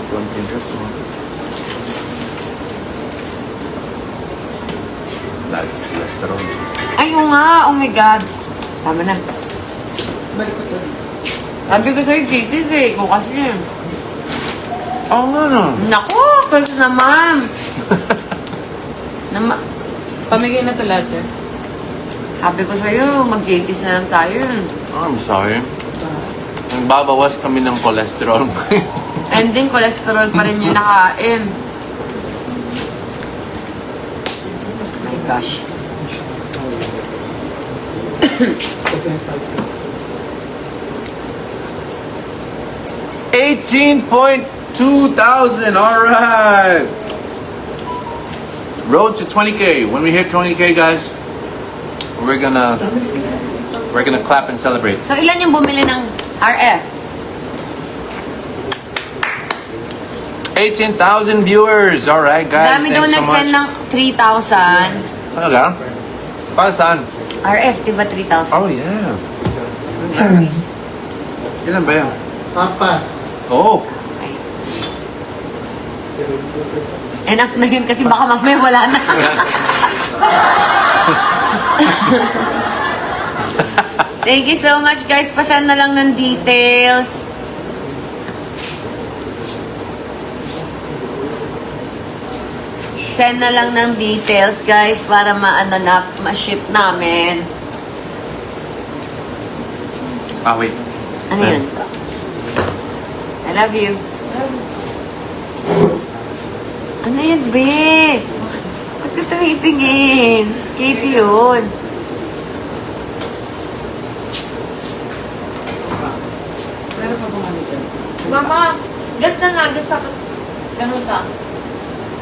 Ito ang interest mo. Lagi sa cholesterol. Ay, oo nga. Oh my God. Tama na. Balik ko to. Sabi ko sa'yo, chitis eh. Kung kasi. Oo nga no. Naku, kasi naman. Pamigay na to lahat, sir. Sabi ko sa'yo, mag-JTs na lang tayo. I'm sorry. Nagbabawas kami ng cholesterol. And then, cholesterol pa rin yung nakain. My gosh. 18,200. All right. Road to 20K. When we hit 20K, guys, we're gonna clap and celebrate. So, ilan yung bumili ng RF? 18,000 viewers. All right, guys. Dami daw Thanks so nag-send much. ng 3,000. Talaga? Para saan? RF, diba 3,000? Oh, yeah. Nice. Ilan ba yan? Papa. Oh. Enough na yun kasi baka mamaya wala na. Thank you so much, guys. Pasend na lang ng details. Send na lang ng details, guys, para ma-ship namin. Ah, wait. Ano yun? I love you. Ano yun, be? Ba't ka tumitingin? Si Katie yun. Meron pa bang ano, sir? Mama, get na nga. Get ka. Ganun ka.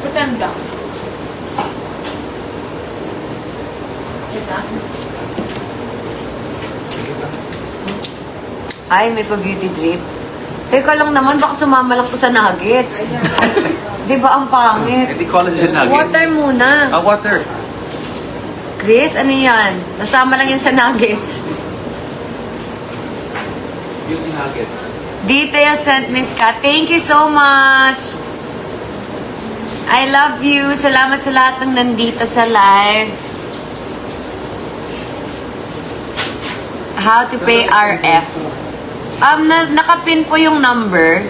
Pretend ka. Get ka. Ay, may pa-beauty drip. Teka lang naman, baka sumama lang to sa nuggets. Di ba ang pangit? Hindi collagen nuggets. Water muna. Ah, water. Chris, ano yan? Nasama lang yan sa nuggets. Beauty nuggets. Details sent, Miss Kat. Thank you so much. I love you. Salamat sa lahat ng nandito sa live. How to pay RF. Nakapin po yung number.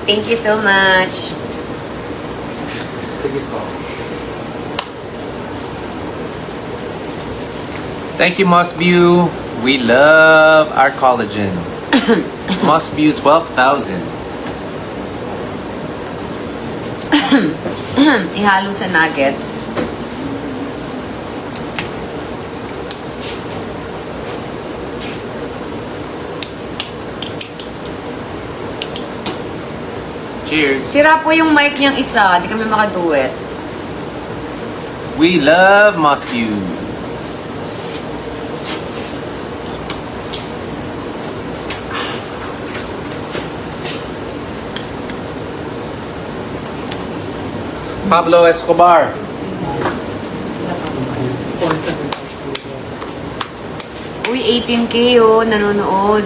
Thank you so much. Sige po. Thank you, Mossview. We love our collagen. Mossview 12,000. Ihalo sa nuggets. Cheers. Sira po yung mic niyang isa. Di kami makaduet. We love Mossview. Pablo Escobar. Uy, 18K oh, nanonood.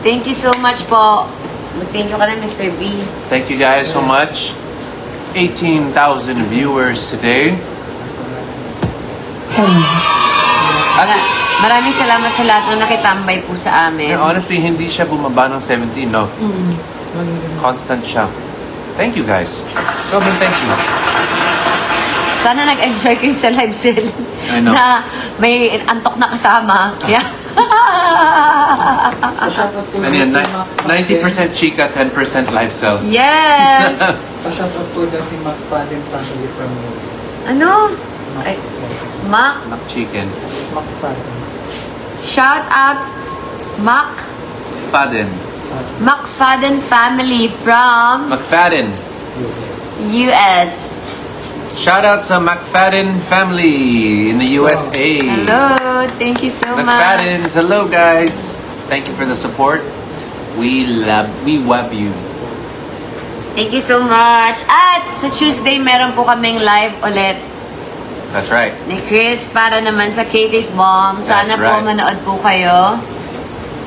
Thank you so much po. Mag-thank you ka na, Mr. B. Thank you guys so much. 18,000 viewers today. Maraming salamat sa lahat ng nakitambay po sa amin. And honestly, hindi siya bumaba ng 17, no? Constant siya. Thank you guys. Sobrang thank you. Sana nag-enjoy kayo sa live selling. I know. Na may antok na kasama. Yeah. Ano yan? 90% chika, 10% live sell. Yes! Pa-shoutout po na si McFadden family from US. Ano? Ay, Mac. Mac chicken. McFadden. Shout out Mac. Faden. McFadden family from McFadden. US. US. Shout out sa McFadden family in the USA. Hello, thank you so McFaddens, much. hello guys. Thank you for the support. We love you. Thank you so much. At sa Tuesday, meron po kaming live ulit That's right. Ni Chris para naman sa Katie's Bomb. Sana That's po right. manood po kayo.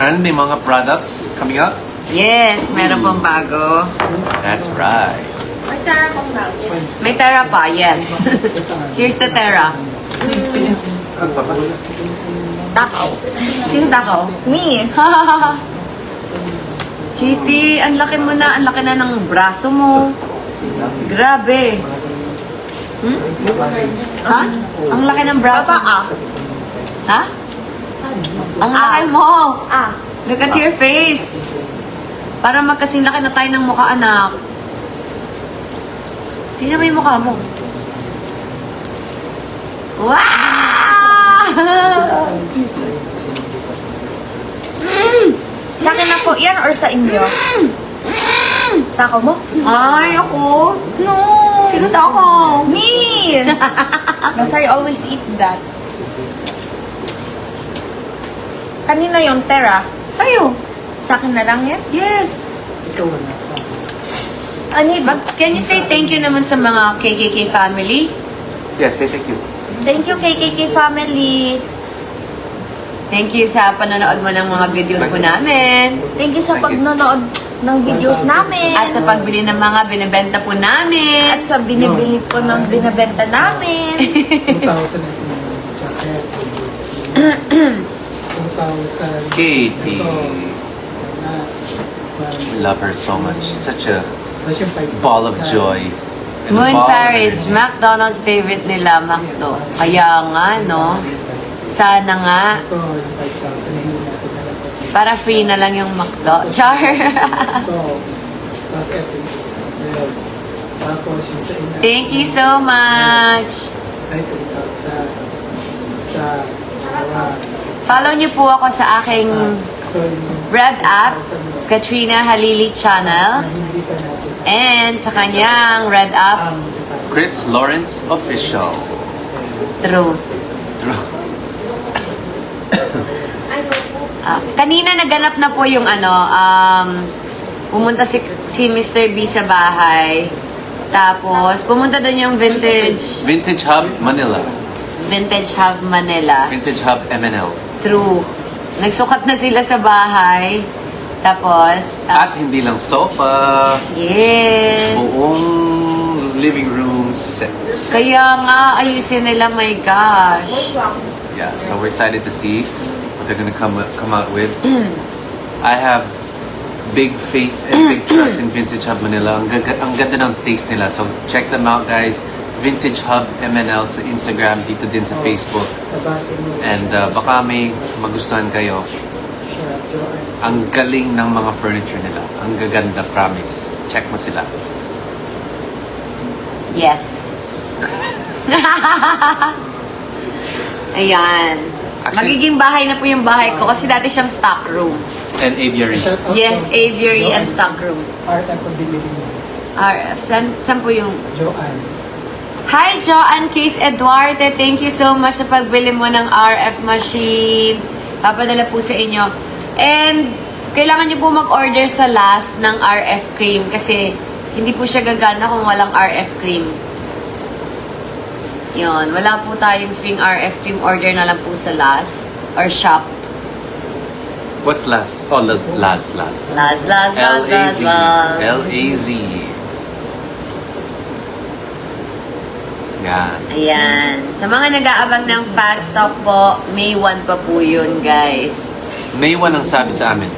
And may mga products coming up. Yes, meron pong bago. That's right. May Terra pa, yes. Here's the Terra. Takaw. Sino takaw? Me. Kitty, ang laki mo na. Ang laki na ng braso mo. Grabe. Hmm? Ha? Ang laki ng braso. Ha? Ang laki mo. Look at your face. Para magkasing laki na tayo ng mukha, anak. Tingnan mo yung mukha mo. Wow! Sa akin na po yan or sa inyo? Takaw mo? Ay, ako. No! Sino takaw? Me! Because I always eat that. Kanina yung Tera. Sa'yo. Sa akin na lang yan? Yes. Ikaw na. Can you say thank you naman sa mga KKK family? Yes, say thank you. Thank you, KKK family. Thank you sa panonood mo ng mga videos po namin. Thank you sa Thank you. pagnonood ng videos namin. At sa pagbili ng mga binibenta po namin. At sa binibili po ng binabenta namin. 2,000 ito na jacket. 2,000. Katie. Ito. We love her so much. She's such a Tapos yung 5,000. ball of joy. And a Moon ball of Paris, energy. McDonald's favorite nila, Macdo. Kaya nga, no? Sana nga. Ito, yung 5,000 na hindi natin alam. Para free na lang yung Macdo. Char! Ito. Tapos ito. Ayan. Tapos yung sa ina. Thank you so much. Ay, 3,000. Sa dalawa. Follow niyo po ako sa aking So, yung Red App, Katrina Halili Channel. hindi pa natin. And sa kanyang Red App, Chris Lawrence Official. True. Kanina naganap na po yung pumunta si Mr. B sa bahay. Tapos, pumunta doon yung Vintage Vintage Hub Manila. Hub Manila. Vintage Hub MNL. True. Nagsukat na sila sa bahay. Tapos, At hindi lang sofa, yes. buong living room set. Kaya nga, ayusin nila, my gosh. Yeah, so we're excited to see what they're gonna come out with. I have big faith and big trust in Vintage Hub Manila. Ang ganda ng taste nila. So check them out, guys. Vintage Hub MNL sa Instagram, dito din sa Facebook. And baka may magustuhan kayo. Ang galing ng mga furniture nila. Ang gaganda, promise. Check mo sila. Yes. Ayan. Actually, Magiging bahay na po yung bahay ko kasi dati siyang stock room. And aviary. Yes, aviary and stock room. Art at pabili mo. RF. Saan po yung... Joanne. Hi, Joanne Case Eduardo. Thank you so much sa pagbili mo ng RF machine. Papadala po sa inyo. And kailangan niyo po mag-order sa last ng RF cream kasi hindi po siya gagana kung walang RF cream. Yun. Wala po tayong free RF cream. Order na lang po sa last or shop. What's last? Oh, last. Last. L-A-Z. L-A-Z. Yan. Ayan. Sa mga nag-aabang ng fast talk po, May 1 pa po yun, guys. May 1 ang sabi sa amin.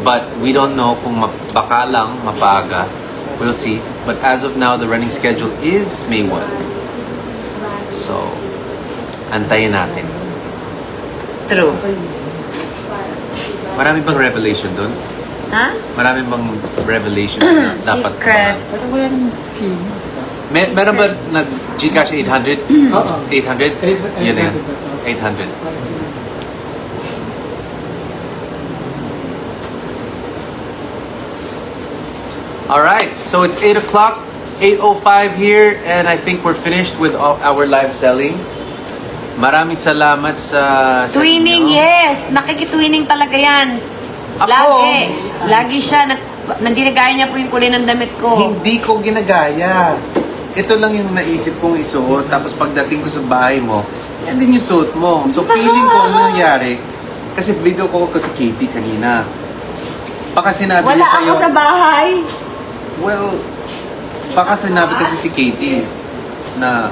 But we don't know kung baka lang, mapaaga. We'll see. But as of now, the running schedule is May 1. So, antayin natin. True. Marami bang revelation doon? Ha? Marami bang revelation na dapat Secret. Parang wala ng skin. Meron ba nag-Gcash 800? Oo. 800? 800 Yun na yun. ba to? 800. Alright, so it's 8 o'clock, 8:05 here, and I think we're finished with our live selling. Maraming salamat sa Twinning, inyo. yes! Nakikitwinning talaga yan. Ako? Lagi siya. Ginagaya niya po yung kulay ng damit ko. Hindi ko ginagaya. ito lang yung naisip kong isuot. Tapos pagdating ko sa bahay mo, yan din yung suot mo. So feeling ko ano nangyari, kasi video call ko si Katie kanina. Baka sinabi Wala niya sa'yo, ako sa bahay. well, baka sinabi kasi si Katie na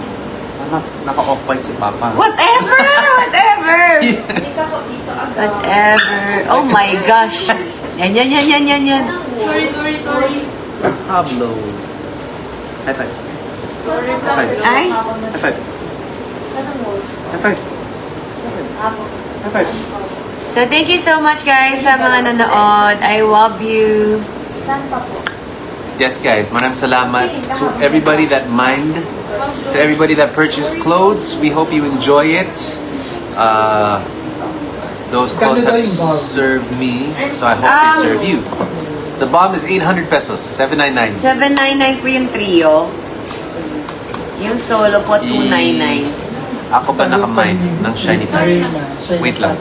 naka-off-white si Papa. Whatever! Whatever! Whatever. Oh my gosh. Yan. Sorry. Pablo. High five. Ay? High five. High five. High five. So, thank you so much guys sa mga nanood. I love you. Yes, guys. Maraming salamat to everybody that mined, to everybody that purchased clothes. We hope you enjoy it. Those clothes have served me, so I hope they serve you. The bomb is 800 pesos, 799. 799 po yung trio. Yung solo po, 299. Ako ba nakamine ng shiny pants? Wait lang.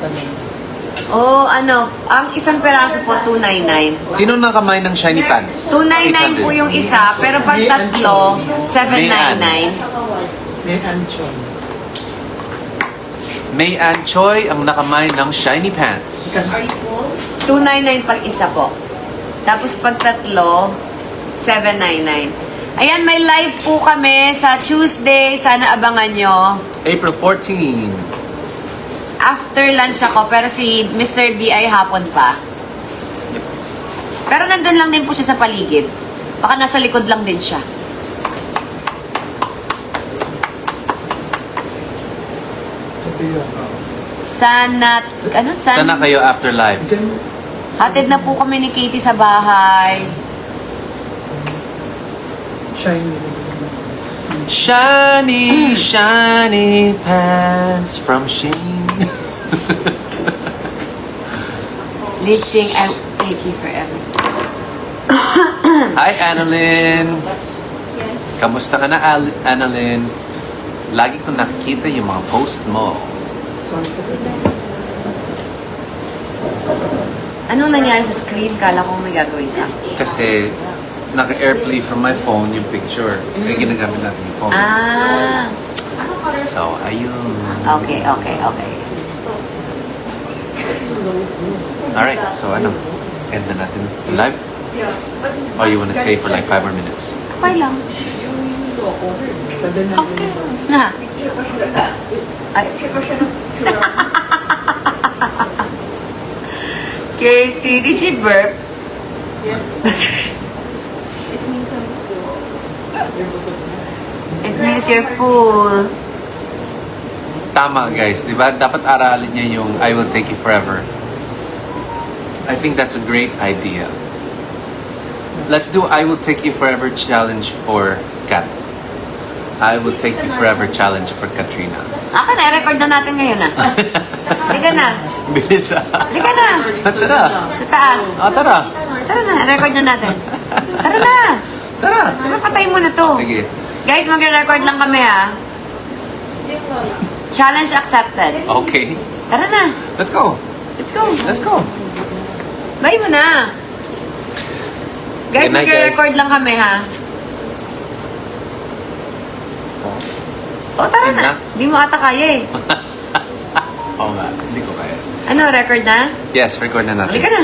Oh, ano, ang isang peraso po, 299. Sino nakamine ng shiny pants? 299 po yung isa, pero pag tatlo, 799. May anchon. May Ann Choi ang nakamine ng shiny pants. 299 pag isa po. Tapos pag tatlo, 799. Ayan, may live po kami sa Tuesday. Sana abangan nyo. April 14. After lunch ako, pero si Mr. B ay hapon pa. Pero nandun lang din po siya sa paligid. Baka nasa likod lang din siya. Ito yun. Sana, Sana kayo after live. Hatid na po kami ni Katie sa bahay. Shiny. Shiny, shiny pants from Shane. Listen, I thank you forever. Hi, Annalyn. Kamusta ka na, Annalyn? Lagi ko nakikita yung mga post mo. Anong nangyari sa screen? Kala ko may gagawin ka. Kasi naka-airplay from my phone yung picture. Kaya ginagamit natin yung phone. Ah, So, ayun. okay. Alright, so ano? End na natin yung live? Or you wanna stay for like 5 more minutes? Okay lang. Sabi na Okay. Na. Ay. Katie, did you burp? It means you're full. Tama guys, di ba? Dapat aralin niya yung I will take you forever. I think that's a great idea. Let's do I will take you forever challenge for Kat. I will take you forever challenge for Katrina. Na-record na natin ngayon ah. Halika na. Bilis ah. Halika na. Tara. Sa taas. Tara. Tara na, record na natin. Tara na. Tara. Patay mo na to. Sige. Guys, magre-record lang kami ha. Challenge accepted. Okay. Tara na. Let's go. Let's go. Let's go. Bye mo na. Guys, Good night, magre-record guys. lang kami ha. O, tara Yun na. na. Hindi mo ata kaya eh. Oo nga, hindi ko kaya. Ano, record na? Yes, record na natin. Halika na.